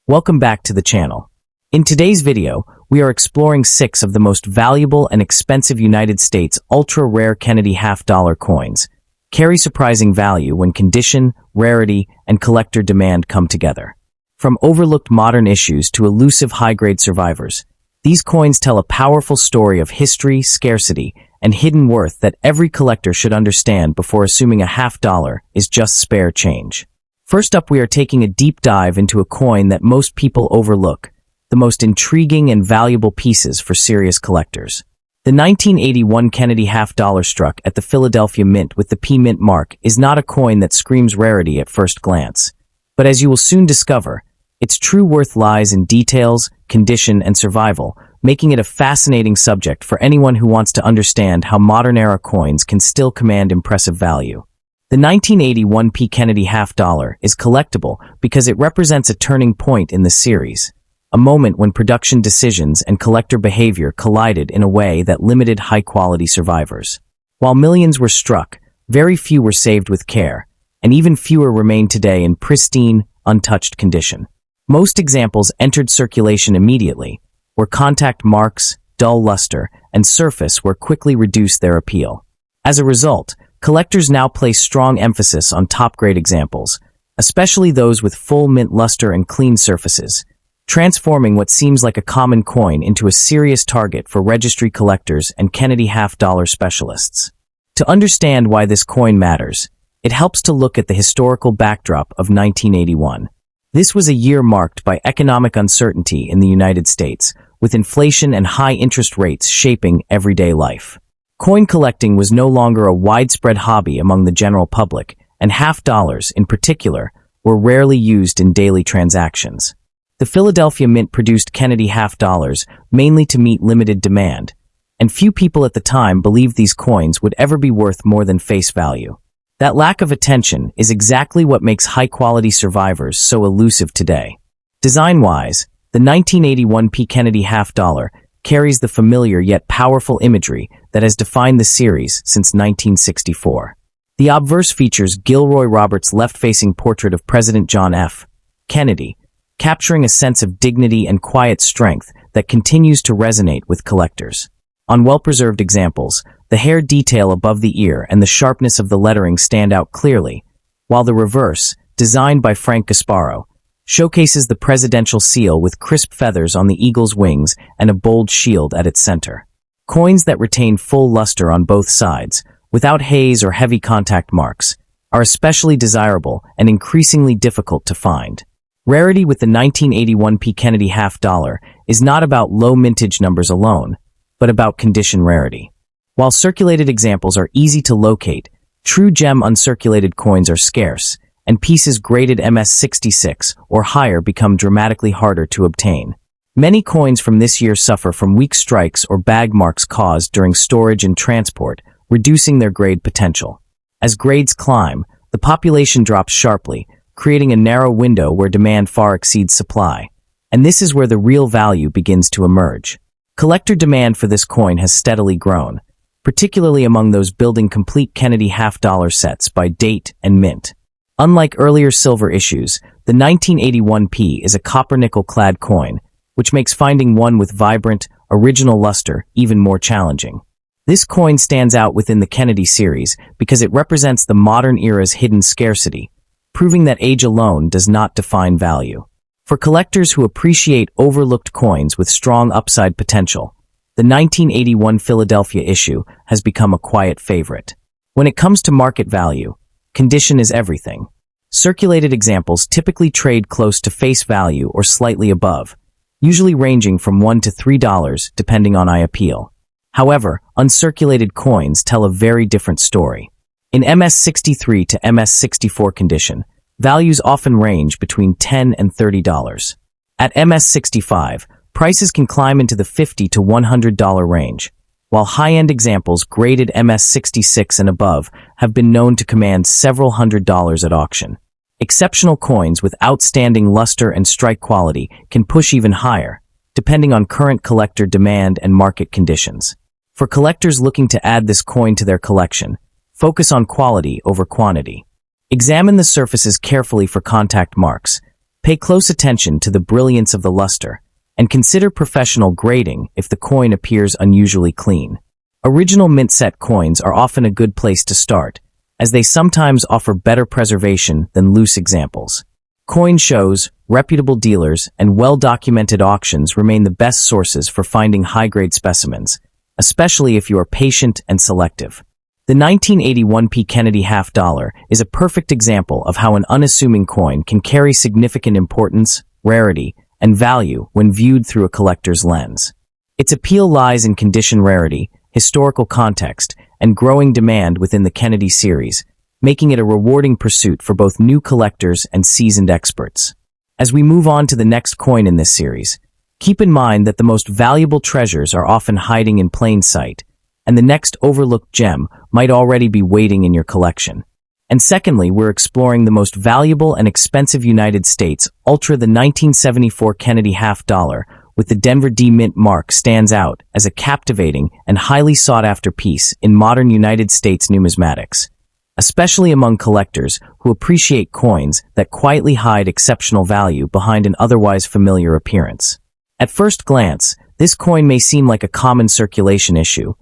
Welcome back to the channel. In today's video, we are exploring 6 of the most valuable and expensive United States ultra-rare Kennedy half-dollar coins. Carry surprising value when condition, rarity, and collector demand come together. From overlooked modern issues to elusive high-grade survivors, these coins tell a powerful story of history, scarcity, and hidden worth that every collector should understand before assuming a half-dollar is just spare change. First up, we are taking a deep dive into a coin that most people overlook, the most intriguing and valuable pieces for serious collectors. The 1981 Kennedy half-dollar struck at the Philadelphia Mint with the P Mint mark is not a coin that screams rarity at first glance. But as you will soon discover, its true worth lies in details, condition, and survival, making it a fascinating subject for anyone who wants to understand how modern-era coins can still command impressive value. The 1981 P Kennedy half-dollar is collectible because it represents a turning point in the series, a moment when production decisions and collector behavior collided in a way that limited high-quality survivors. While millions were struck, very few were saved with care, and even fewer remain today in pristine, untouched condition. Most examples entered circulation immediately, where contact marks, dull luster, and surface were quickly reduced their appeal. As a result, collectors now place strong emphasis on top-grade examples, especially those with full mint luster and clean surfaces, transforming what seems like a common coin into a serious target for registry collectors and Kennedy half-dollar specialists. To understand why this coin matters, it helps to look at the historical backdrop of 1981. This was a year marked by economic uncertainty in the United States, with inflation and high interest rates shaping everyday life. Coin collecting was no longer a widespread hobby among the general public, and half-dollars, in particular, were rarely used in daily transactions. The Philadelphia Mint produced Kennedy half-dollars mainly to meet limited demand, and few people at the time believed these coins would ever be worth more than face value. That lack of attention is exactly what makes high-quality survivors so elusive today. Design-wise, the 1981 P Kennedy half-dollar carries the familiar yet powerful imagery that has defined the series since 1964. The obverse features Gilroy Roberts' left-facing portrait of President John F. Kennedy, capturing a sense of dignity and quiet strength that continues to resonate with collectors. On well-preserved examples, the hair detail above the ear and the sharpness of the lettering stand out clearly, while the reverse, designed by Frank Gasparo, showcases the presidential seal with crisp feathers on the eagle's wings and a bold shield at its center. Coins that retain full luster on both sides, without haze or heavy contact marks, are especially desirable and increasingly difficult to find. Rarity with the 1981 P Kennedy half-dollar is not about low mintage numbers alone, but about condition rarity. While circulated examples are easy to locate, true gem uncirculated coins are scarce, and pieces graded MS66 or higher become dramatically harder to obtain. Many coins from this year suffer from weak strikes or bag marks caused during storage and transport, reducing their grade potential. As grades climb, the population drops sharply, creating a narrow window where demand far exceeds supply. And this is where the real value begins to emerge. Collector demand for this coin has steadily grown, particularly among those building complete Kennedy half-dollar sets by date and mint. Unlike earlier silver issues, the 1981 P is a copper-nickel-clad coin, which makes finding one with vibrant, original luster even more challenging. This coin stands out within the Kennedy series because it represents the modern era's hidden scarcity, proving that age alone does not define value. For collectors who appreciate overlooked coins with strong upside potential, the 1981 Philadelphia issue has become a quiet favorite. When it comes to market value, condition is everything. Circulated examples typically trade close to face value or slightly above, usually ranging from $1 to $3 depending on eye appeal. However, uncirculated coins tell a very different story. In MS63 to MS64 condition, values often range between $10 and $30. At MS65, prices can climb into the $50 to $100 range, while high-end examples graded MS66 and above have been known to command several $100s at auction. Exceptional coins with outstanding luster and strike quality can push even higher, depending on current collector demand and market conditions. For collectors looking to add this coin to their collection, focus on quality over quantity. Examine the surfaces carefully for contact marks, Pay close attention to the brilliance of the luster, and consider professional grading if the coin appears unusually clean. Original mint set coins are often a good place to start, as they sometimes offer better preservation than loose examples. Coin shows, reputable dealers, and well-documented auctions remain the best sources for finding high-grade specimens, especially if you are patient and selective. The 1981 P. Kennedy half dollar is a perfect example of how an unassuming coin can carry significant importance, rarity, and value when viewed through a collector's lens. Its appeal lies in condition rarity, historical context, and growing demand within the Kennedy series, making it a rewarding pursuit for both new collectors and seasoned experts. As we move on to the next coin in this series, keep in mind that the most valuable treasures are often hiding in plain sight, and the next overlooked gem might already be waiting in your collection. And secondly, we're exploring the most valuable and expensive United States Ultra. The 1974 Kennedy half dollar with the Denver D Mint mark stands out as a captivating and highly sought-after piece in modern United States numismatics, especially among collectors who appreciate coins that quietly hide exceptional value behind an otherwise familiar appearance. At first glance, this coin may seem like a common circulation issue,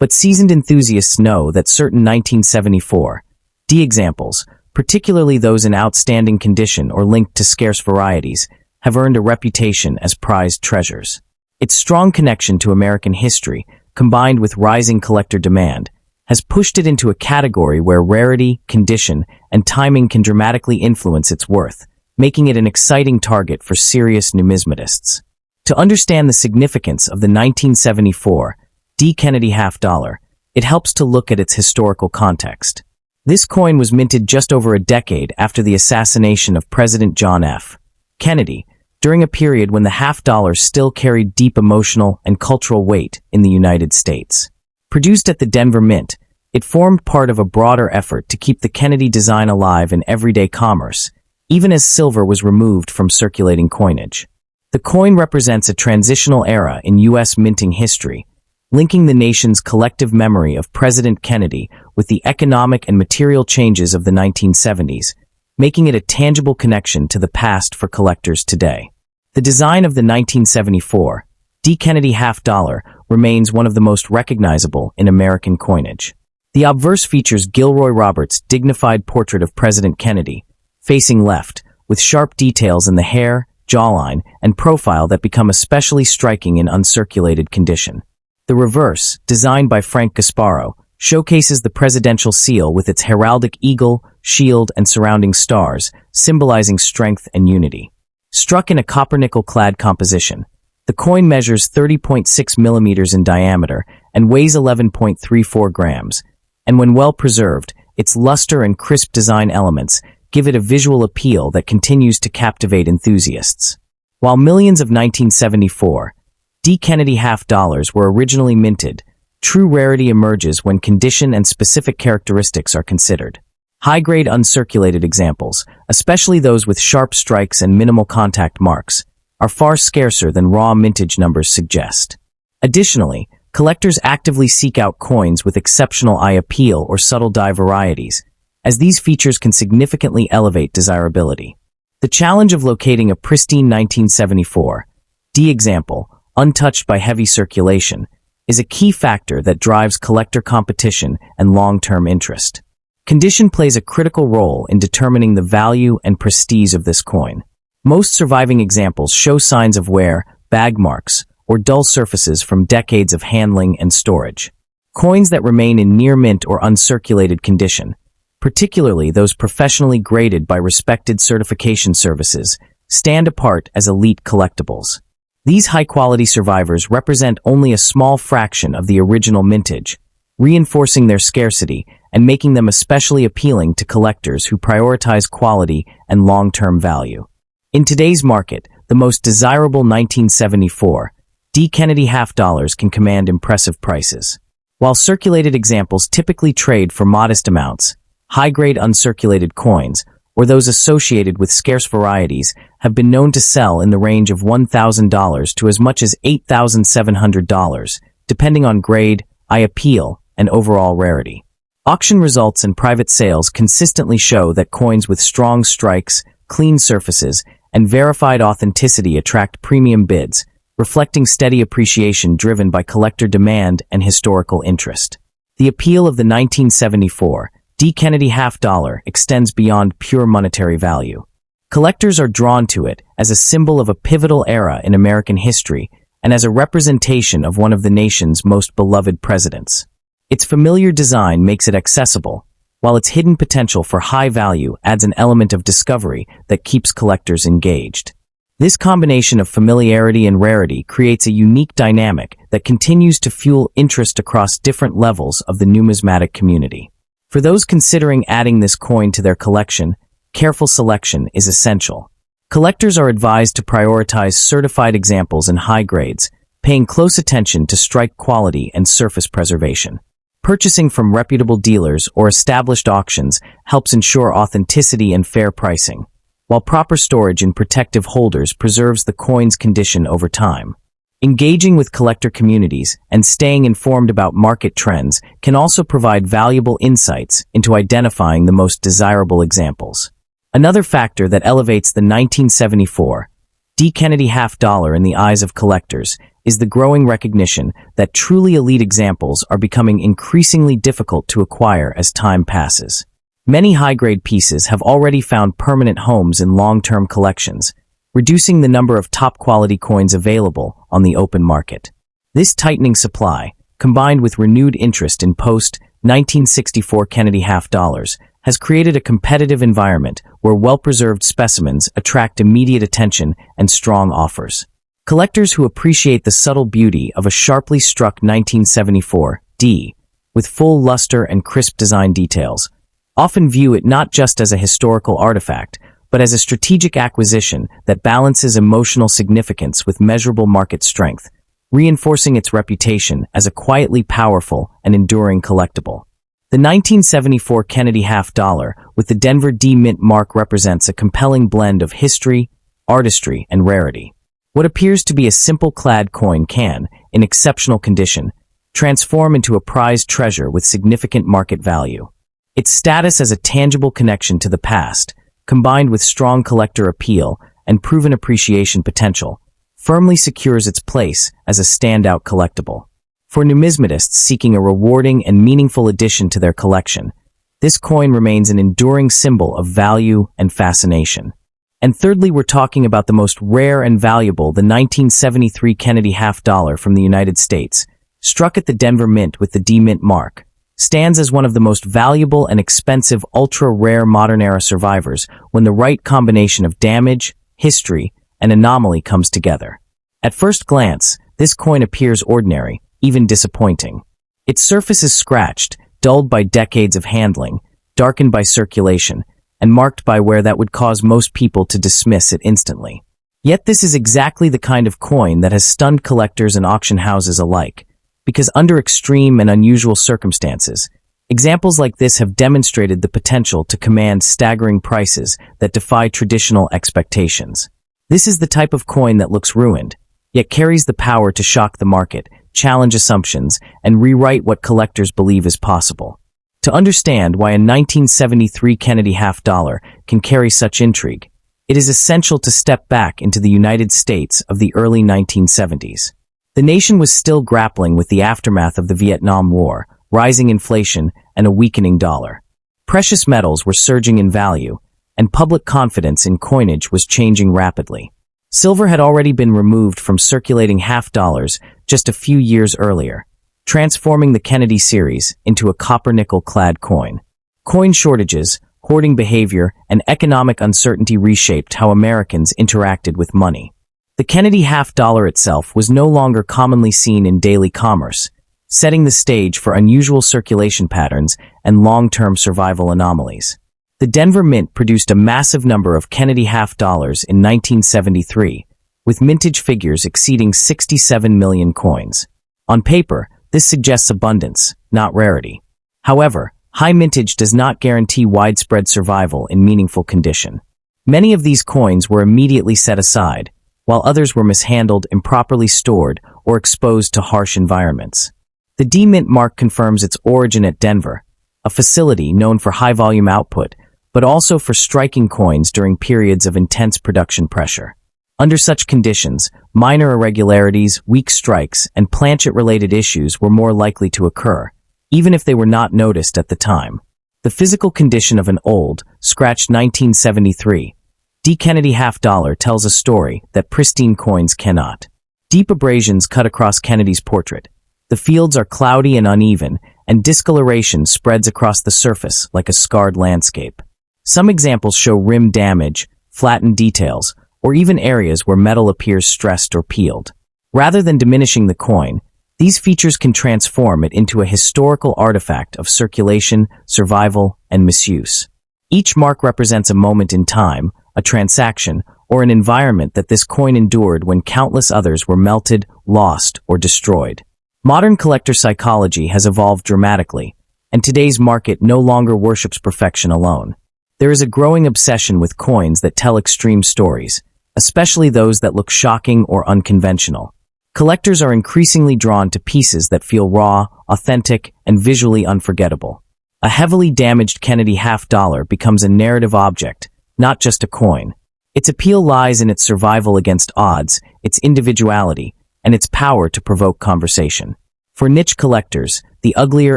but seasoned enthusiasts know that certain 1974 D examples, particularly those in outstanding condition or linked to scarce varieties, have earned a reputation as prized treasures. Its strong connection to American history, combined with rising collector demand, has pushed it into a category where rarity, condition, and timing can dramatically influence its worth, making it an exciting target for serious numismatists. To understand the significance of the 1974 D. Kennedy half dollar, it helps to look at its historical context. This coin was minted just over a decade after the assassination of President John F. Kennedy, during a period when the half dollar still carried deep emotional and cultural weight in the United States. Produced at the Denver Mint, it formed part of a broader effort to keep the Kennedy design alive in everyday commerce, even as silver was removed from circulating coinage. The coin represents a transitional era in U.S. minting history, linking the nation's collective memory of President Kennedy with the economic and material changes of the 1970s, making it a tangible connection to the past for collectors today. The design of the 1974 D. Kennedy half dollar remains one of the most recognizable in American coinage. The obverse features Gilroy Roberts' dignified portrait of President Kennedy, facing left, with sharp details in the hair, jawline, and profile that become especially striking in uncirculated condition. The reverse, designed by Frank Gasparo, showcases the presidential seal with its heraldic eagle, shield, and surrounding stars, symbolizing strength and unity. Struck in a copper-nickel-clad composition, the coin measures 30.6 millimeters in diameter and weighs 11.34 grams, and when well preserved, its luster and crisp design elements give it a visual appeal that continues to captivate enthusiasts. While millions of 1974 D. Kennedy half dollars were originally minted, true rarity emerges when condition and specific characteristics are considered. High-grade uncirculated examples, especially those with sharp strikes and minimal contact marks, are far scarcer than raw mintage numbers suggest. Additionally, collectors actively seek out coins with exceptional eye appeal or subtle dye varieties, as these features can significantly elevate desirability. The challenge of locating a pristine 1974 D example, untouched by heavy circulation, is a key factor that drives collector competition and long-term interest. Condition plays a critical role in determining the value and prestige of this coin. Most surviving examples show signs of wear, bag marks, or dull surfaces from decades of handling and storage. Coins that remain in near mint or uncirculated condition, particularly those professionally graded by respected certification services, stand apart as elite collectibles. These high-quality survivors represent only a small fraction of the original mintage, reinforcing their scarcity and making them especially appealing to collectors who prioritize quality and long-term value. In today's market, the most desirable 1974 D. Kennedy half dollars can command impressive prices. While circulated examples typically trade for modest amounts, high-grade uncirculated coins, or those associated with scarce varieties, have been known to sell in the range of $1,000 to as much as $8,700, depending on grade, eye appeal, and overall rarity. Auction results and private sales consistently show that coins with strong strikes, clean surfaces, and verified authenticity attract premium bids, reflecting steady appreciation driven by collector demand and historical interest. The appeal of the 1974 D. Kennedy half-dollar extends beyond pure monetary value. Collectors are drawn to it as a symbol of a pivotal era in American history and as a representation of one of the nation's most beloved presidents. Its familiar design makes it accessible, while its hidden potential for high value adds an element of discovery that keeps collectors engaged. This combination of familiarity and rarity creates a unique dynamic that continues to fuel interest across different levels of the numismatic community. For those considering adding this coin to their collection, careful selection is essential. Collectors are advised to prioritize certified examples and high grades, paying close attention to strike quality and surface preservation. Purchasing from reputable dealers or established auctions helps ensure authenticity and fair pricing, while proper storage in protective holders preserves the coin's condition over time. Engaging with collector communities and staying informed about market trends can also provide valuable insights into identifying the most desirable examples. Another factor that elevates the 1974 D. Kennedy half-dollar in the eyes of collectors is the growing recognition that truly elite examples are becoming increasingly difficult to acquire as time passes. Many high-grade pieces have already found permanent homes in long-term collections, reducing the number of top-quality coins available on the open market. This tightening supply, combined with renewed interest in post-1964 Kennedy half-dollars, has created a competitive environment where well-preserved specimens attract immediate attention and strong offers. Collectors who appreciate the subtle beauty of a sharply struck 1974 D, with full luster and crisp design details, often view it not just as a historical artifact, but as a strategic acquisition that balances emotional significance with measurable market strength, reinforcing its reputation as a quietly powerful and enduring collectible. The 1974 Kennedy half-dollar with the Denver D Mint mark represents a compelling blend of history, artistry, and rarity. What appears to be a simple clad coin can, in exceptional condition, transform into a prized treasure with significant market value. Its status as a tangible connection to the past, combined with strong collector appeal and proven appreciation potential, firmly secures its place as a standout collectible. For numismatists seeking a rewarding and meaningful addition to their collection, this coin remains an enduring symbol of value and fascination. And thirdly, we're talking about the most rare and valuable, the 1973 Kennedy half-dollar from the United States, struck at the Denver Mint with the D Mint mark, stands as one of the most valuable and expensive ultra-rare modern-era survivors when the right combination of damage, history, and anomaly comes together. At first glance, this coin appears ordinary, even disappointing. Its surface is scratched, dulled by decades of handling, darkened by circulation, and marked by wear that would cause most people to dismiss it instantly. Yet this is exactly the kind of coin that has stunned collectors and auction houses alike, because under extreme and unusual circumstances, examples like this have demonstrated the potential to command staggering prices that defy traditional expectations. This is the type of coin that looks ruined, yet carries the power to shock the market, challenge assumptions, and rewrite what collectors believe is possible. To understand why a 1973 Kennedy half-dollar can carry such intrigue, it is essential to step back into the United States of the early 1970s. The nation was still grappling with the aftermath of the Vietnam War, rising inflation, and a weakening dollar. Precious metals were surging in value, and public confidence in coinage was changing rapidly. Silver had already been removed from circulating half-dollars just a few years earlier, transforming the Kennedy series into a copper-nickel-clad coin. Coin shortages, hoarding behavior, and economic uncertainty reshaped how Americans interacted with money. The Kennedy half-dollar itself was no longer commonly seen in daily commerce, setting the stage for unusual circulation patterns and long-term survival anomalies. The Denver Mint produced a massive number of Kennedy half-dollars in 1973, with mintage figures exceeding 67 million coins. On paper, this suggests abundance, not rarity. However, high mintage does not guarantee widespread survival in meaningful condition. Many of these coins were immediately set aside, while others were mishandled, improperly stored, or exposed to harsh environments. The D Mint mark confirms its origin at Denver, a facility known for high-volume output, but also for striking coins during periods of intense production pressure. Under such conditions, minor irregularities, weak strikes, and planchet-related issues were more likely to occur, even if they were not noticed at the time. The physical condition of an old, scratched 1973 D. Kennedy half-dollar tells a story that pristine coins cannot. Deep abrasions cut across Kennedy's portrait. The fields are cloudy and uneven, and discoloration spreads across the surface like a scarred landscape. Some examples show rim damage, flattened details, or even areas where metal appears stressed or peeled. Rather than diminishing the coin, these features can transform it into a historical artifact of circulation, survival, and misuse. Each mark represents a moment in time, a transaction, or an environment that this coin endured when countless others were melted, lost, or destroyed. Modern collector psychology has evolved dramatically, and today's market no longer worships perfection alone. There is a growing obsession with coins that tell extreme stories, especially those that look shocking or unconventional. Collectors are increasingly drawn to pieces that feel raw, authentic, and visually unforgettable. A heavily damaged Kennedy half-dollar becomes a narrative object, not just a coin. Its appeal lies in its survival against odds, its individuality, and its power to provoke conversation. For niche collectors, the uglier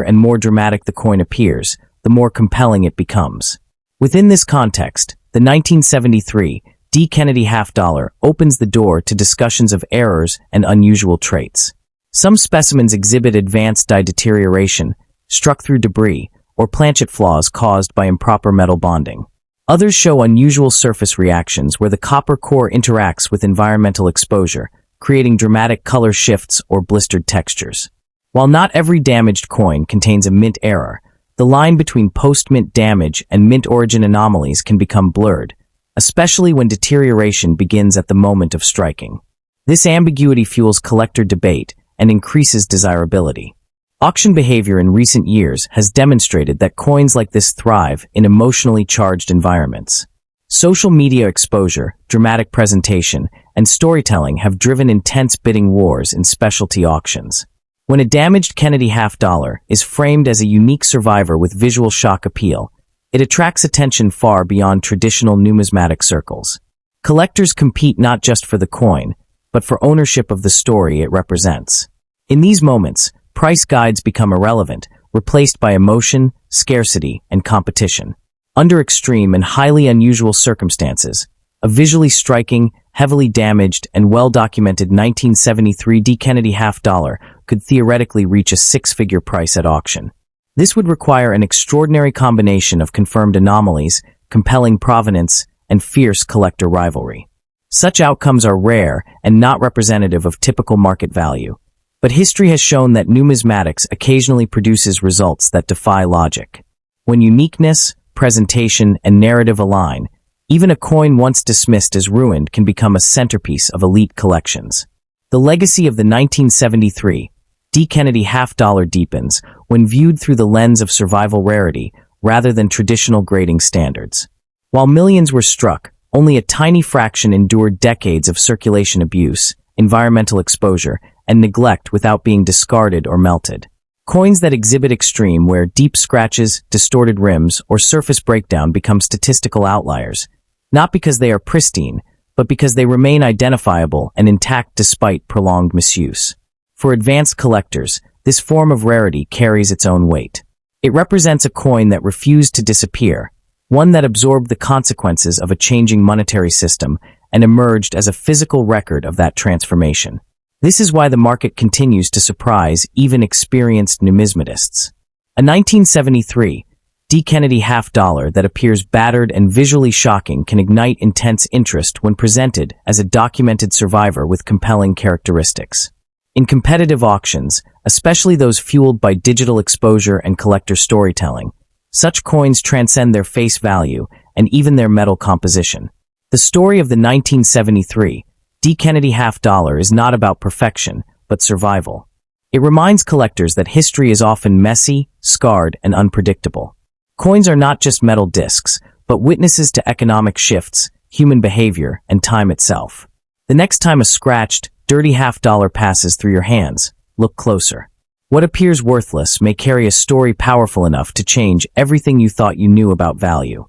and more dramatic the coin appears, the more compelling it becomes. Within this context, the 1973 D. Kennedy half-dollar opens the door to discussions of errors and unusual traits. Some specimens exhibit advanced die deterioration, struck through debris, or planchet flaws caused by improper metal bonding. Others show unusual surface reactions where the copper core interacts with environmental exposure, creating dramatic color shifts or blistered textures. While not every damaged coin contains a mint error, the line between post-mint damage and mint origin anomalies can become blurred, especially when deterioration begins at the moment of striking. This ambiguity fuels collector debate and increases desirability. Auction behavior in recent years has demonstrated that coins like this thrive in emotionally charged environments. Social media exposure, dramatic presentation, and storytelling have driven intense bidding wars in specialty auctions. When a damaged Kennedy half-dollar is framed as a unique survivor with visual shock appeal, it attracts attention far beyond traditional numismatic circles. Collectors compete not just for the coin, but for ownership of the story it represents. In these moments, price guides become irrelevant, replaced by emotion, scarcity, and competition. Under extreme and highly unusual circumstances, a visually striking, heavily damaged, and well-documented 1973 D. Kennedy half-dollar could theoretically reach a six-figure price at auction. This would require an extraordinary combination of confirmed anomalies, compelling provenance, and fierce collector rivalry. Such outcomes are rare and not representative of typical market value, but history has shown that numismatics occasionally produces results that defy logic. When uniqueness, presentation, and narrative align, even a coin once dismissed as ruined can become a centerpiece of elite collections. The legacy of the 1973 D. Kennedy half-dollar deepens when viewed through the lens of survival rarity rather than traditional grading standards. While millions were struck, only a tiny fraction endured decades of circulation abuse, environmental exposure, and neglect without being discarded or melted. Coins that exhibit extreme wear, deep scratches, distorted rims, or surface breakdown become statistical outliers, not because they are pristine, but because they remain identifiable and intact despite prolonged misuse. For advanced collectors, this form of rarity carries its own weight. It represents a coin that refused to disappear, one that absorbed the consequences of a changing monetary system and emerged as a physical record of that transformation. This is why the market continues to surprise even experienced numismatists. A 1973 D. Kennedy half-dollar that appears battered and visually shocking can ignite intense interest when presented as a documented survivor with compelling characteristics. In competitive auctions, especially those fueled by digital exposure and collector storytelling, such coins transcend their face value and even their metal composition. The story of the 1973 D. Kennedy half-dollar is not about perfection, but survival. It reminds collectors that history is often messy, scarred, and unpredictable. Coins are not just metal discs, but witnesses to economic shifts, human behavior, and time itself. The next time a scratched, dirty half-dollar passes through your hands, look closer. What appears worthless may carry a story powerful enough to change everything you thought you knew about value.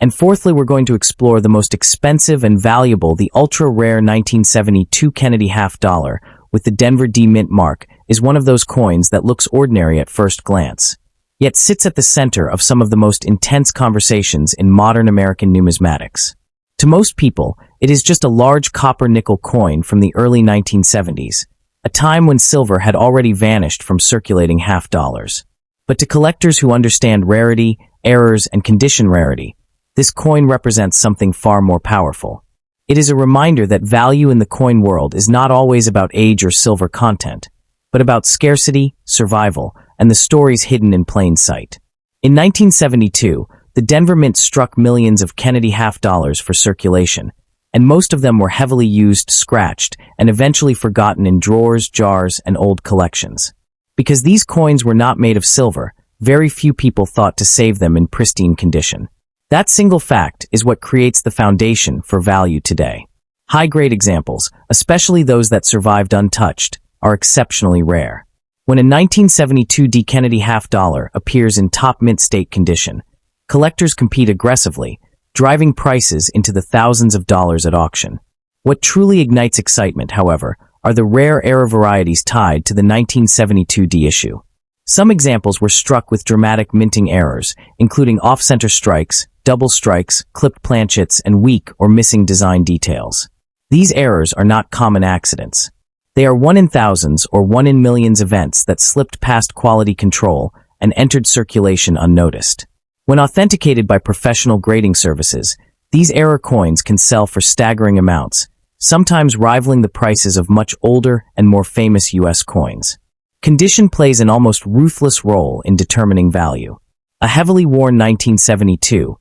And fourthly, we're going to explore the most expensive and valuable, the ultra-rare 1972 Kennedy half-dollar with the Denver D Mint mark is one of those coins that looks ordinary at first glance, yet sits at the center of some of the most intense conversations in modern American numismatics. To most people, it is just a large copper-nickel coin from the early 1970s, a time when silver had already vanished from circulating half-dollars. But to collectors who understand rarity, errors, and condition rarity, this coin represents something far more powerful. It is a reminder that value in the coin world is not always about age or silver content, but about scarcity, survival, and the stories hidden in plain sight. In 1972, the Denver Mint struck millions of Kennedy half-dollars for circulation, and most of them were heavily used, scratched, and eventually forgotten in drawers, jars, and old collections. Because these coins were not made of silver, very few people thought to save them in pristine condition. That single fact is what creates the foundation for value today. High-grade examples, especially those that survived untouched, are exceptionally rare. When a 1972 D Kennedy half-dollar appears in top mint state condition, collectors compete aggressively, driving prices into the thousands of dollars at auction. What truly ignites excitement, however, are the rare error varieties tied to the 1972 D issue. Some examples were struck with dramatic minting errors, including off-center strikes, double strikes, clipped planchets, and weak or missing design details. These errors are not common accidents. They are 1 in thousands or 1 in millions events that slipped past quality control and entered circulation unnoticed. When authenticated by professional grading services, these error coins can sell for staggering amounts, sometimes rivaling the prices of much older and more famous U.S. coins. Condition plays an almost ruthless role in determining value. A heavily worn 1972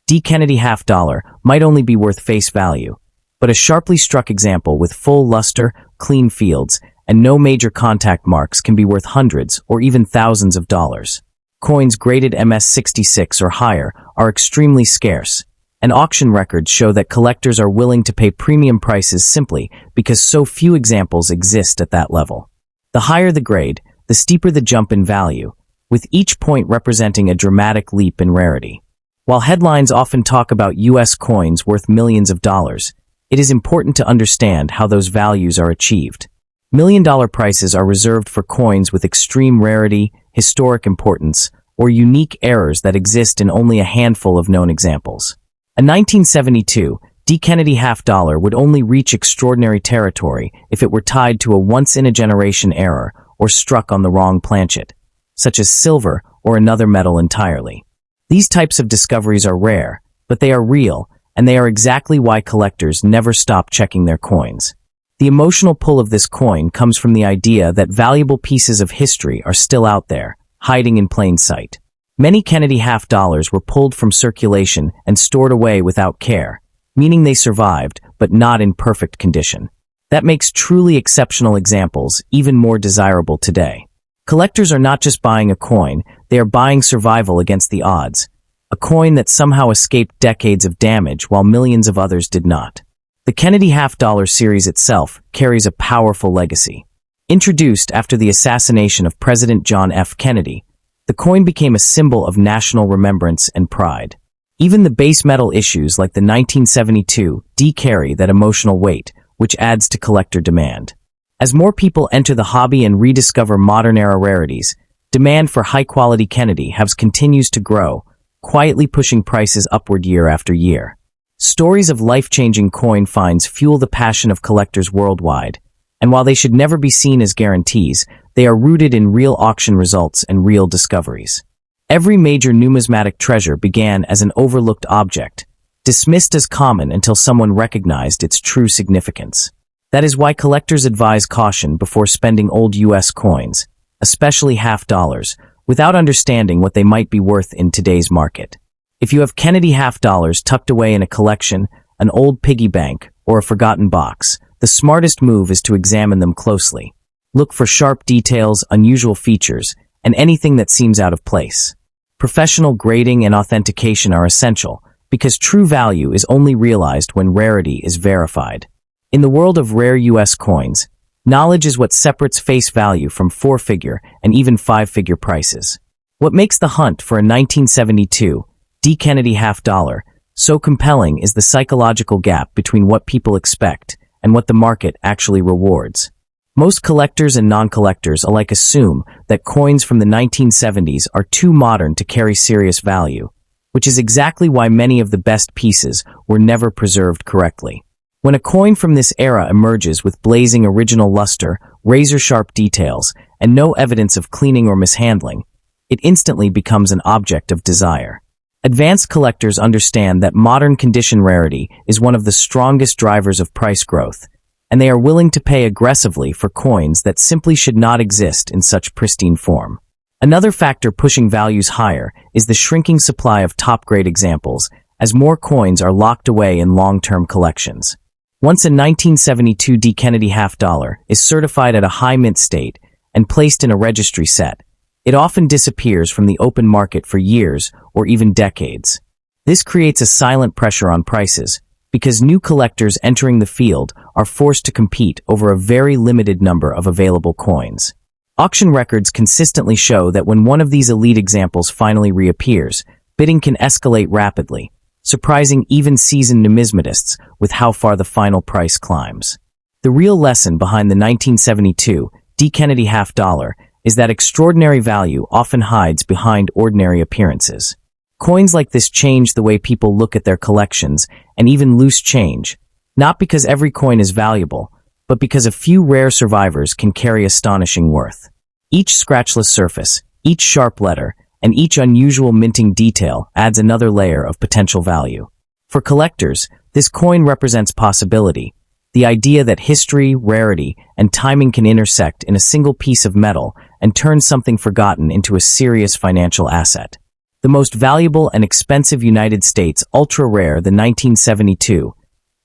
D Kennedy half-dollar might only be worth face value, but a sharply struck example with full luster, clean fields, and no major contact marks can be worth hundreds or even thousands of dollars. Coins graded MS-66 or higher are extremely scarce, and auction records show that collectors are willing to pay premium prices simply because so few examples exist at that level. The higher the grade, the steeper the jump in value, with each point representing a dramatic leap in rarity. While headlines often talk about U.S. coins worth millions of dollars, it is important to understand how those values are achieved. Million-dollar prices are reserved for coins with extreme rarity, historic importance, or unique errors that exist in only a handful of known examples. A 1972 D Kennedy half-dollar would only reach extraordinary territory if it were tied to a once-in-a-generation error or struck on the wrong planchet, such as silver or another metal entirely. These types of discoveries are rare, but they are real, and they are exactly why collectors never stop checking their coins. The emotional pull of this coin comes from the idea that valuable pieces of history are still out there, hiding in plain sight. Many Kennedy half-dollars were pulled from circulation and stored away without care, meaning they survived, but not in perfect condition. That makes truly exceptional examples even more desirable today. Collectors are not just buying a coin, they are buying survival against the odds, a coin that somehow escaped decades of damage while millions of others did not. The Kennedy half-dollar series itself carries a powerful legacy. Introduced after the assassination of President John F. Kennedy, the coin became a symbol of national remembrance and pride. Even the base metal issues like the 1972 D carry that emotional weight, which adds to collector demand. As more people enter the hobby and rediscover modern-era rarities, demand for high-quality Kennedy halves continues to grow, quietly pushing prices upward year after year. Stories of life-changing coin finds fuel the passion of collectors worldwide, and while they should never be seen as guarantees, they are rooted in real auction results and real discoveries. Every major numismatic treasure began as an overlooked object, dismissed as common until someone recognized its true significance. That is why collectors advise caution before spending old U.S. coins, especially half-dollars, without understanding what they might be worth in today's market. If you have Kennedy half-dollars tucked away in a collection, an old piggy bank, or a forgotten box, the smartest move is to examine them closely. Look for sharp details, unusual features, and anything that seems out of place. Professional grading and authentication are essential, because true value is only realized when rarity is verified. In the world of rare U.S. coins, knowledge is what separates face value from four-figure and even five-figure prices. What makes the hunt for a 1972 D Kennedy half-dollar So compelling is the psychological gap between what people expect and what the market actually rewards. Most collectors and non-collectors alike assume that coins from the 1970s are too modern to carry serious value, which is exactly why many of the best pieces were never preserved correctly. When a coin from this era emerges with blazing original luster, razor-sharp details, and no evidence of cleaning or mishandling, it instantly becomes an object of desire. Advanced collectors understand that modern condition rarity is one of the strongest drivers of price growth, and they are willing to pay aggressively for coins that simply should not exist in such pristine form. Another factor pushing values higher is the shrinking supply of top-grade examples, as more coins are locked away in long-term collections. Once a 1972 D. Kennedy half-dollar is certified at a high mint state and placed in a registry set, it often disappears from the open market for years or even decades. This creates a silent pressure on prices, because new collectors entering the field are forced to compete over a very limited number of available coins. Auction records consistently show that when one of these elite examples finally reappears, bidding can escalate rapidly, surprising even seasoned numismatists with how far the final price climbs. The real lesson behind the 1972 D. Kennedy half-dollar is that extraordinary value often hides behind ordinary appearances. Coins like this change the way people look at their collections and even loose change, not because every coin is valuable, but because a few rare survivors can carry astonishing worth. Each scratchless surface, each sharp letter, and each unusual minting detail adds another layer of potential value. For collectors, this coin represents possibility, the idea that history, rarity, and timing can intersect in a single piece of metal and turn something forgotten into a serious financial asset. The most valuable and expensive United States ultra-rare, the 1972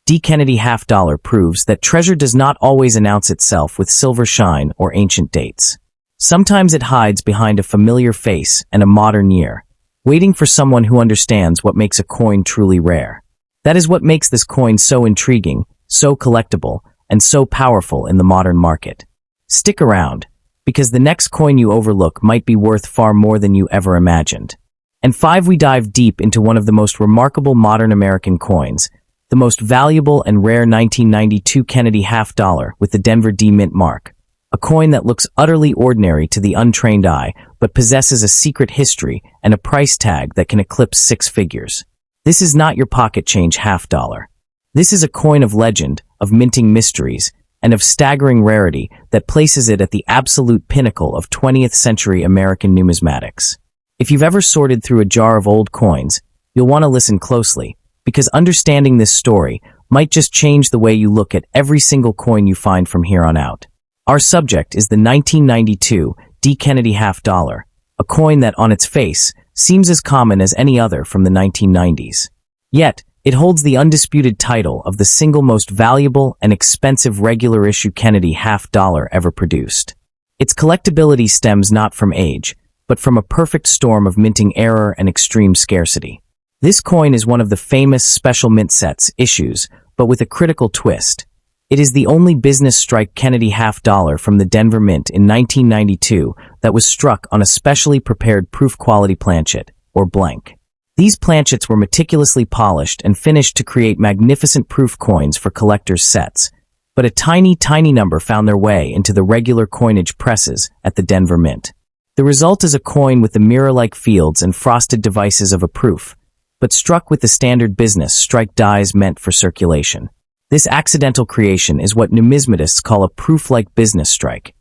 D. Kennedy half-dollar, proves that treasure does not always announce itself with silver shine or ancient dates. Sometimes it hides behind a familiar face and a modern year, waiting for someone who understands what makes a coin truly rare. That is what makes this coin so intriguing, so collectible, and so powerful in the modern market. Stick around, because the next coin you overlook might be worth far more than you ever imagined. And 5, we dive deep into one of the most remarkable modern American coins, the most valuable and rare 1992 Kennedy half-dollar with the Denver D Mint mark, a coin that looks utterly ordinary to the untrained eye, but possesses a secret history and a price tag that can eclipse 6 figures. This is not your pocket change half-dollar. This is a coin of legend, of minting mysteries, and of staggering rarity that places it at the absolute pinnacle of 20th century American numismatics. If you've ever sorted through a jar of old coins, you'll want to listen closely, because understanding this story might just change the way you look at every single coin you find from here on out. Our subject is the 1992 D. Kennedy half-dollar, a coin that on its face seems as common as any other from the 1990s. Yet, it holds the undisputed title of the single most valuable and expensive regular-issue Kennedy half-dollar ever produced. Its collectability stems not from age, but from a perfect storm of minting error and extreme scarcity. This coin is one of the famous special mint sets issues, but with a critical twist. It is the only business strike Kennedy half-dollar from the Denver Mint in 1992 that was struck on a specially prepared proof-quality planchet, or blank. These planchets were meticulously polished and finished to create magnificent proof coins for collectors' sets, but a tiny number found their way into the regular coinage presses at the Denver Mint. The result is a coin with the mirror-like fields and frosted devices of a proof, but struck with the standard business strike dies meant for circulation. This accidental creation is what numismatists call a proof-like business strike,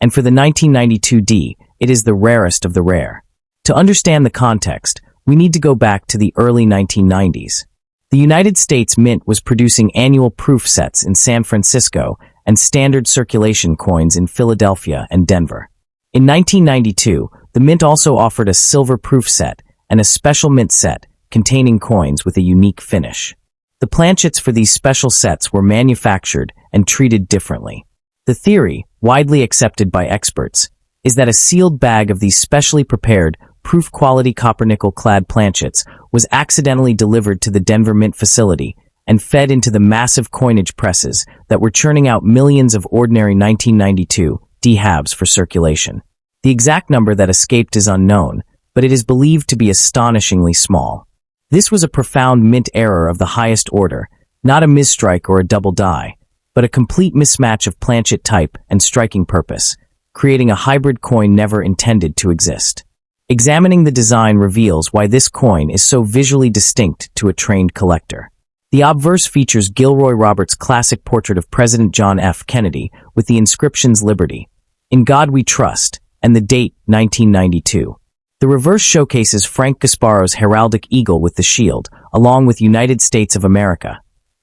and for the 1992 D, it is the rarest of the rare. To understand the context, we need to go back to the early 1990s. The United States Mint was producing annual proof sets in San Francisco and standard circulation coins in Philadelphia and Denver. In 1992, the Mint also offered a silver proof set and a special mint set containing coins with a unique finish. The planchets for these special sets were manufactured and treated differently. The theory, widely accepted by experts, is that a sealed bag of these specially prepared, proof-quality copper-nickel-clad planchets was accidentally delivered to the Denver Mint facility and fed into the massive coinage presses that were churning out millions of ordinary 1992 D-halves for circulation. The exact number that escaped is unknown, but it is believed to be astonishingly small. This was a profound mint error of the highest order, not a misstrike or a double die, but a complete mismatch of planchet type and striking purpose, creating a hybrid coin never intended to exist. Examining the design reveals why this coin is so visually distinct to a trained collector. The obverse features Gilroy Roberts' classic portrait of President John F. Kennedy with the inscriptions Liberty, In God We Trust, and the date 1992. The reverse showcases Frank Gasparo's heraldic eagle with the shield, along with United States of America,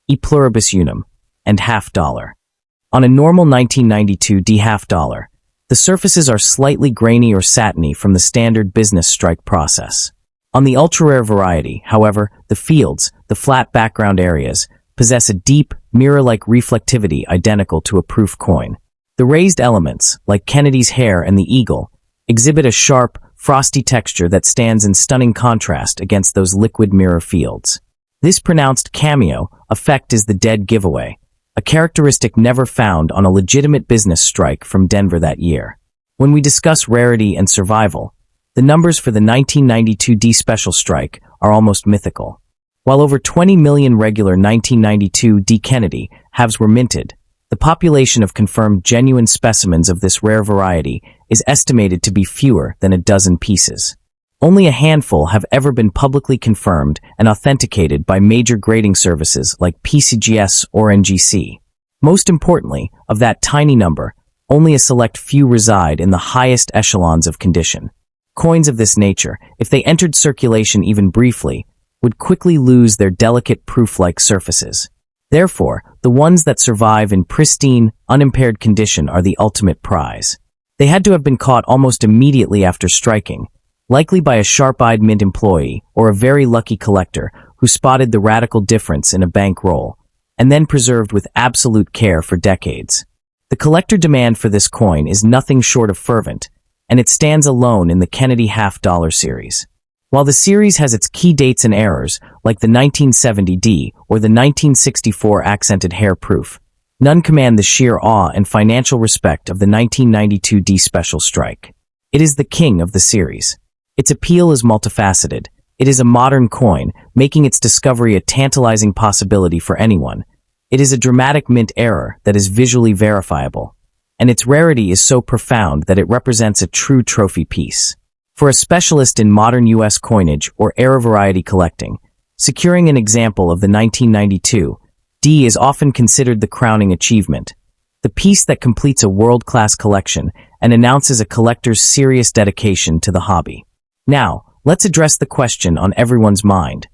E Pluribus Unum, and half dollar. On a normal 1992 D half dollar, the surfaces are slightly grainy or satiny from the standard business strike process. On the ultra-rare variety, however, the fields, the flat background areas, possess a deep, mirror-like reflectivity identical to a proof coin. The raised elements, like Kennedy's hair and the eagle, exhibit a sharp, frosty texture that stands in stunning contrast against those liquid mirror fields. This pronounced cameo effect is the dead giveaway, a characteristic never found on a legitimate business strike from Denver that year. When we discuss rarity and survival, the numbers for the 1992 D special strike are almost mythical. While over 20 million regular 1992 D Kennedy halves were minted, the population of confirmed genuine specimens of this rare variety is estimated to be fewer than a dozen pieces. Only a handful have ever been publicly confirmed and authenticated by major grading services like PCGS or NGC. Most importantly, of that tiny number, only a select few reside in the highest echelons of condition. Coins of this nature, if they entered circulation even briefly, would quickly lose their delicate proof-like surfaces. Therefore, the ones that survive in pristine, unimpaired condition are the ultimate prize. They had to have been caught almost immediately after striking, likely by a sharp-eyed mint employee or a very lucky collector who spotted the radical difference in a bank roll, and then preserved with absolute care for decades. The collector demand for this coin is nothing short of fervent, and it stands alone in the Kennedy half-dollar series. While the series has its key dates and errors, like the 1970 D or the 1964 accented hair proof, none command the sheer awe and financial respect of the 1992 D special strike. It is the king of the series. Its appeal is multifaceted. It is a modern coin, making its discovery a tantalizing possibility for anyone. It is a dramatic mint error that is visually verifiable. And its rarity is so profound that it represents a true trophy piece. For a specialist in modern U.S. coinage or era variety collecting, securing an example of the 1992 D is often considered the crowning achievement, the piece that completes a world-class collection and announces a collector's serious dedication to the hobby. Now, let's address the question on everyone's mind.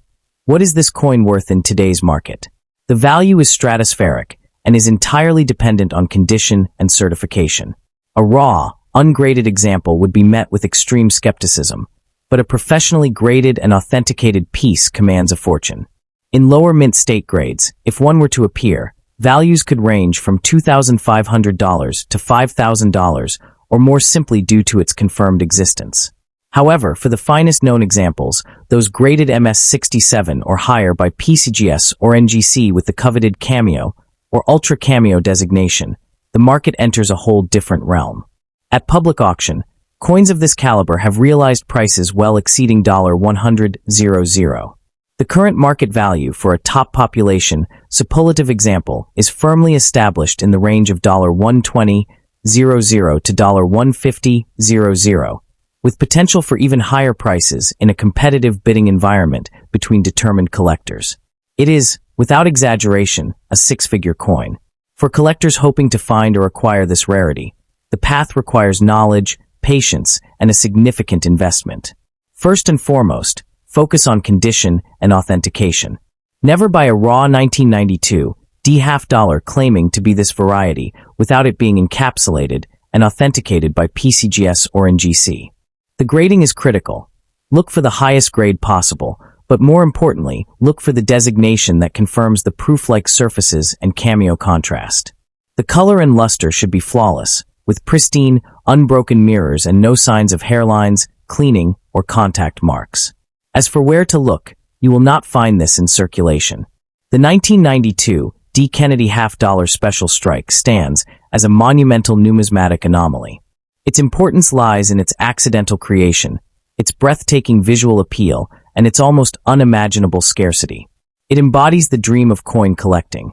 What is this coin worth in today's market? The value is stratospheric and is entirely dependent on condition and certification. A raw, ungraded example would be met with extreme skepticism, but a professionally graded and authenticated piece commands a fortune. In lower mint state grades, if one were to appear, values could range from $2,500 to $5,000, or more simply due to its confirmed existence. However, for the finest known examples, those graded MS67 or higher by PCGS or NGC with the coveted cameo or ultra cameo designation, the market enters a whole different realm. At public auction, coins of this caliber have realized prices well exceeding $100,000. The current market value for a top population superlative example is firmly established in the range of $120,000 to $150,000. With potential for even higher prices in a competitive bidding environment between determined collectors. It is, without exaggeration, a six-figure coin. For collectors hoping to find or acquire this rarity, the path requires knowledge, patience, and a significant investment. First and foremost, focus on condition and authentication. Never buy a raw 1992 D half dollar claiming to be this variety without it being encapsulated and authenticated by PCGS or NGC. The grading is critical. Look for the highest grade possible, but more importantly, look for the designation that confirms the proof-like surfaces and cameo contrast. The color and luster should be flawless, with pristine, unbroken mirrors and no signs of hairlines, cleaning, or contact marks. As for where to look, you will not find this in circulation. The 1992 D. Kennedy half-dollar special strike stands as a monumental numismatic anomaly. Its importance lies in its accidental creation, its breathtaking visual appeal, and its almost unimaginable scarcity. It embodies the dream of coin collecting.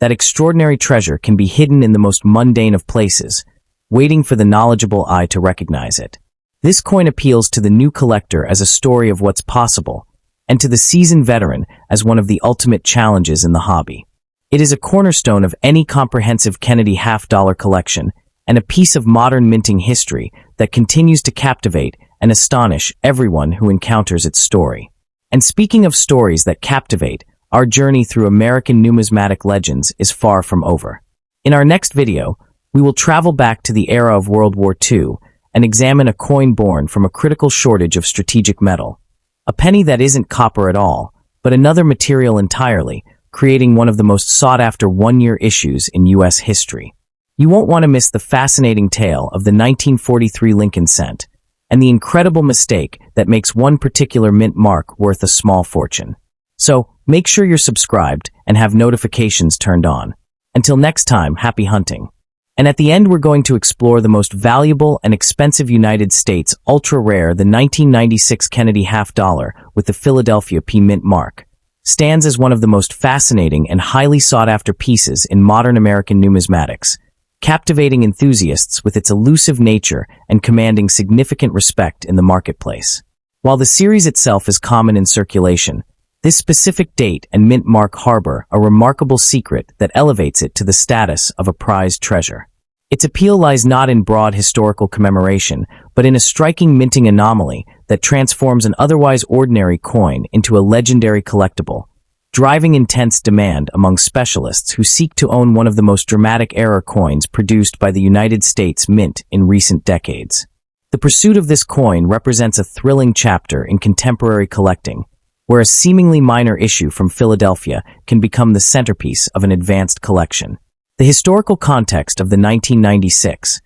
That extraordinary treasure can be hidden in the most mundane of places, waiting for the knowledgeable eye to recognize it. This coin appeals to the new collector as a story of what's possible, and to the seasoned veteran as one of the ultimate challenges in the hobby. It is a cornerstone of any comprehensive Kennedy half-dollar collection, and a piece of modern minting history that continues to captivate and astonish everyone who encounters its story. And speaking of stories that captivate, our journey through American numismatic legends is far from over. In our next video, we will travel back to the era of World War II and examine a coin born from a critical shortage of strategic metal. A penny that isn't copper at all, but another material entirely, creating one of the most sought-after one-year issues in U.S. history. You won't want to miss the fascinating tale of the 1943 Lincoln cent, and the incredible mistake that makes one particular mint mark worth a small fortune. So, make sure you're subscribed and have notifications turned on. Until next time, happy hunting. And at the end, we're going to explore the most valuable and expensive United States ultra-rare, the 1996 Kennedy half-dollar with the Philadelphia P mint mark. Stands as one of the most fascinating and highly sought-after pieces in modern American numismatics, captivating enthusiasts with its elusive nature and commanding significant respect in the marketplace. While the series itself is common in circulation, this specific date and mint mark harbor a remarkable secret that elevates it to the status of a prized treasure. Its appeal lies not in broad historical commemoration, but in a striking minting anomaly that transforms an otherwise ordinary coin into a legendary collectible, driving intense demand among specialists who seek to own one of the most dramatic era coins produced by the United States Mint in recent decades. The pursuit of this coin represents a thrilling chapter in contemporary collecting, where a seemingly minor issue from Philadelphia can become the centerpiece of an advanced collection. The historical context of the 1996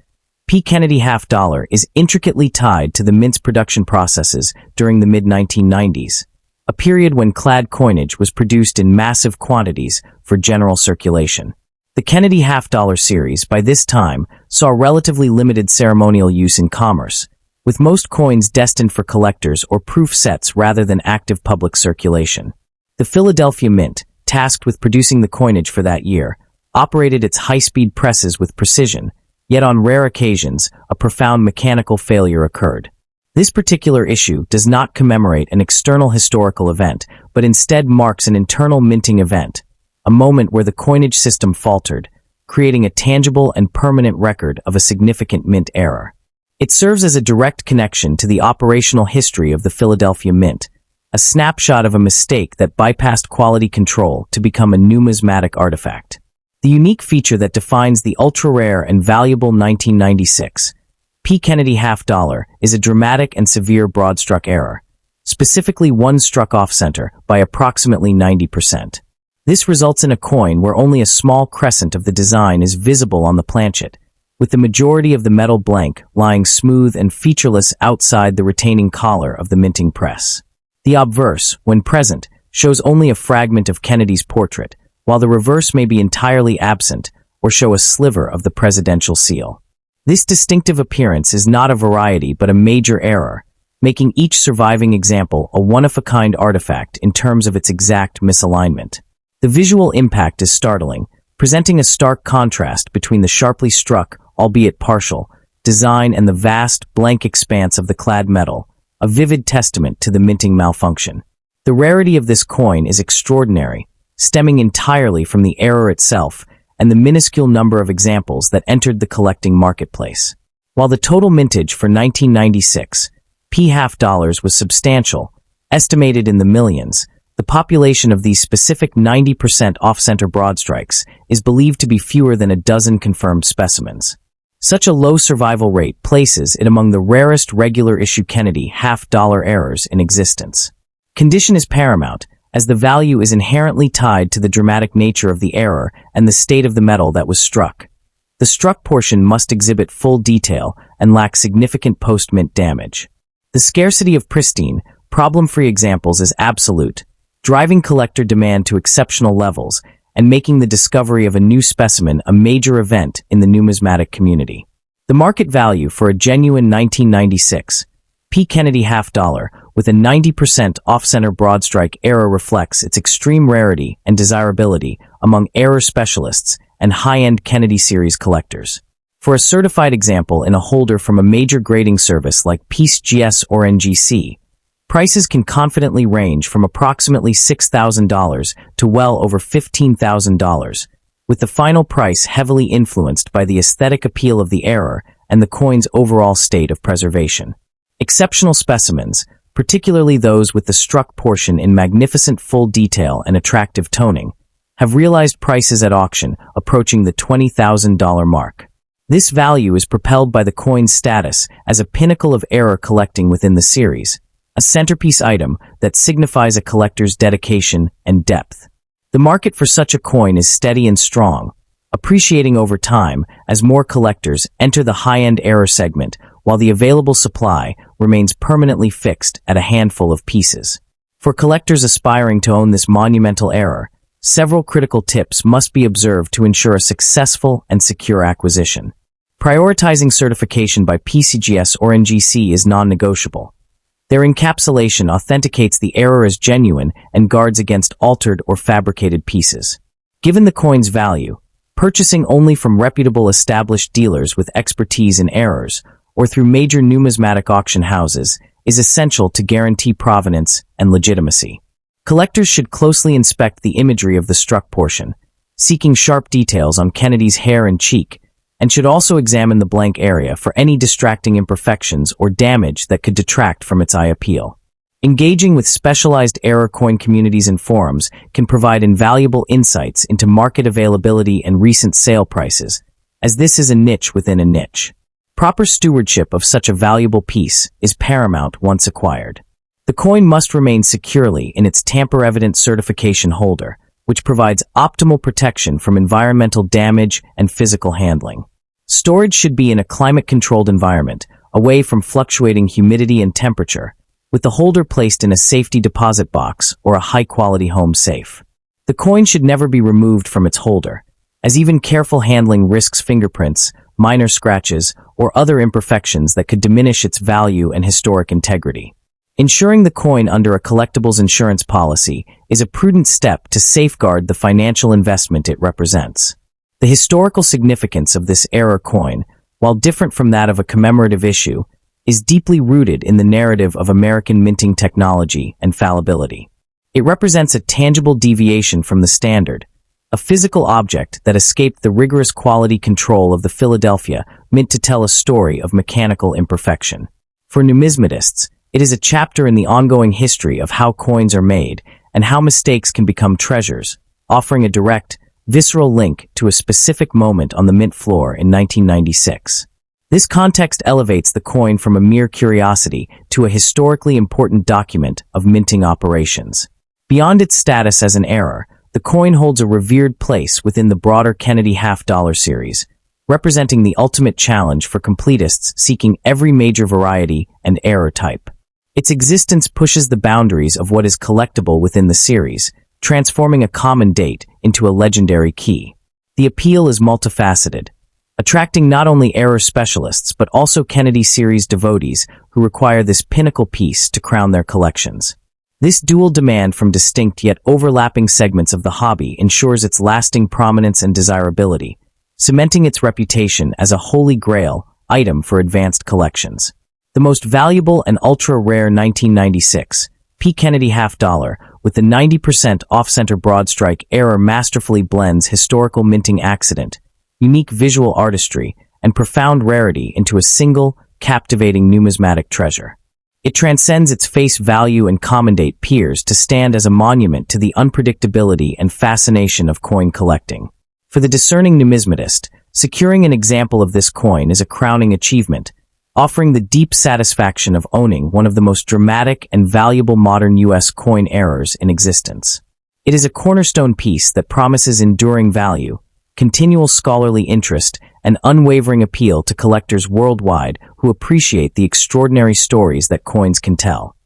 P. Kennedy half-dollar is intricately tied to the mint's production processes during the mid-1990s, a period when clad coinage was produced in massive quantities for general circulation. The Kennedy half-dollar series, by this time, saw relatively limited ceremonial use in commerce, with most coins destined for collectors or proof sets rather than active public circulation. The Philadelphia Mint, tasked with producing the coinage for that year, operated its high-speed presses with precision, yet on rare occasions, a profound mechanical failure occurred. This particular issue does not commemorate an external historical event, but instead marks an internal minting event, a moment where the coinage system faltered, creating a tangible and permanent record of a significant mint error. It serves as a direct connection to the operational history of the Philadelphia Mint, a snapshot of a mistake that bypassed quality control to become a numismatic artifact. The unique feature that defines the ultra-rare and valuable 1996 P. Kennedy half-dollar is a dramatic and severe broad-struck error, specifically one struck off-center by approximately 90%. This results in a coin where only a small crescent of the design is visible on the planchet, with the majority of the metal blank lying smooth and featureless outside the retaining collar of the minting press. The obverse, when present, shows only a fragment of Kennedy's portrait, while the reverse may be entirely absent or show a sliver of the presidential seal. This distinctive appearance is not a variety but a major error, making each surviving example a one-of-a-kind artifact in terms of its exact misalignment. The visual impact is startling, presenting a stark contrast between the sharply struck, albeit partial, design and the vast, blank expanse of the clad metal, a vivid testament to the minting malfunction. The rarity of this coin is extraordinary, stemming entirely from the error itself and the minuscule number of examples that entered the collecting marketplace. While the total mintage for 1996 P half-dollars was substantial, estimated in the millions, the population of these specific 90% off-center broadstrikes is believed to be fewer than a dozen confirmed specimens. Such a low survival rate places it among the rarest regular-issue Kennedy half-dollar errors in existence. Condition is paramount, as the value is inherently tied to the dramatic nature of the error and the state of the metal that was struck. The struck portion must exhibit full detail and lack significant post-mint damage. The scarcity of pristine, problem-free examples is absolute, driving collector demand to exceptional levels and making the discovery of a new specimen a major event in the numismatic community. The market value for a genuine 1996 P. Kennedy half dollar, with a 90% off-center broad-strike error, reflects its extreme rarity and desirability among error specialists and high-end Kennedy series collectors. For a certified example in a holder from a major grading service like PCGS or NGC, prices can confidently range from approximately $6,000 to well over $15,000, with the final price heavily influenced by the aesthetic appeal of the error and the coin's overall state of preservation. Exceptional specimens, particularly those with the struck portion in magnificent full detail and attractive toning, have realized prices at auction approaching the $20,000 mark. This value is propelled by the coin's status as a pinnacle of error collecting within the series, a centerpiece item that signifies a collector's dedication and depth. The market for such a coin is steady and strong, appreciating over time as more collectors enter the high-end error segment, while the available supply remains permanently fixed at a handful of pieces. For collectors aspiring to own this monumental error, several critical tips must be observed to ensure a successful and secure acquisition. Prioritizing certification by PCGS or NGC is non-negotiable. Their encapsulation authenticates the error as genuine and guards against altered or fabricated pieces. Given the coin's value, purchasing only from reputable established dealers with expertise in errors or through major numismatic auction houses is essential to guarantee provenance and legitimacy. Collectors should closely inspect the imagery of the struck portion, seeking sharp details on Kennedy's hair and cheek, and should also examine the blank area for any distracting imperfections or damage that could detract from its eye appeal. Engaging with specialized error coin communities and forums can provide invaluable insights into market availability and recent sale prices, as this is a niche within a niche. Proper stewardship of such a valuable piece is paramount once acquired. The coin must remain securely in its tamper-evident certification holder, which provides optimal protection from environmental damage and physical handling. Storage should be in a climate-controlled environment, away from fluctuating humidity and temperature, with the holder placed in a safety deposit box or a high-quality home safe. The coin should never be removed from its holder, as even careful handling risks fingerprints, minor scratches, or other imperfections that could diminish its value and historic integrity. Insuring the coin under a collectibles insurance policy is a prudent step to safeguard the financial investment it represents. The historical significance of this error coin, while different from that of a commemorative issue, is deeply rooted in the narrative of American minting technology and fallibility. It represents a tangible deviation from the standard, a physical object that escaped the rigorous quality control of the Philadelphia Mint to tell a story of mechanical imperfection. For numismatists, it is a chapter in the ongoing history of how coins are made and how mistakes can become treasures, offering a direct, visceral link to a specific moment on the mint floor in 1996. This context elevates the coin from a mere curiosity to a historically important document of minting operations. Beyond its status as an error, the coin holds a revered place within the broader Kennedy half-dollar series, representing the ultimate challenge for completists seeking every major variety and error type. Its existence pushes the boundaries of what is collectible within the series, transforming a common date into a legendary key. The appeal is multifaceted, attracting not only error specialists but also Kennedy series devotees who require this pinnacle piece to crown their collections. This dual demand from distinct yet overlapping segments of the hobby ensures its lasting prominence and desirability, cementing its reputation as a holy grail item for advanced collections. The most valuable and ultra-rare 1996 P. Kennedy half dollar with the 90% off-center broad-strike error masterfully blends historical minting accident, unique visual artistry, and profound rarity into a single, captivating numismatic treasure. It transcends its face value and commandate peers to stand as a monument to the unpredictability and fascination of coin collecting. For the discerning numismatist, securing an example of this coin is a crowning achievement, offering the deep satisfaction of owning one of the most dramatic and valuable modern U.S. coin errors in existence. It is a cornerstone piece that promises enduring value, continual scholarly interest, and unwavering appeal to collectors worldwide who appreciate the extraordinary stories that coins can tell.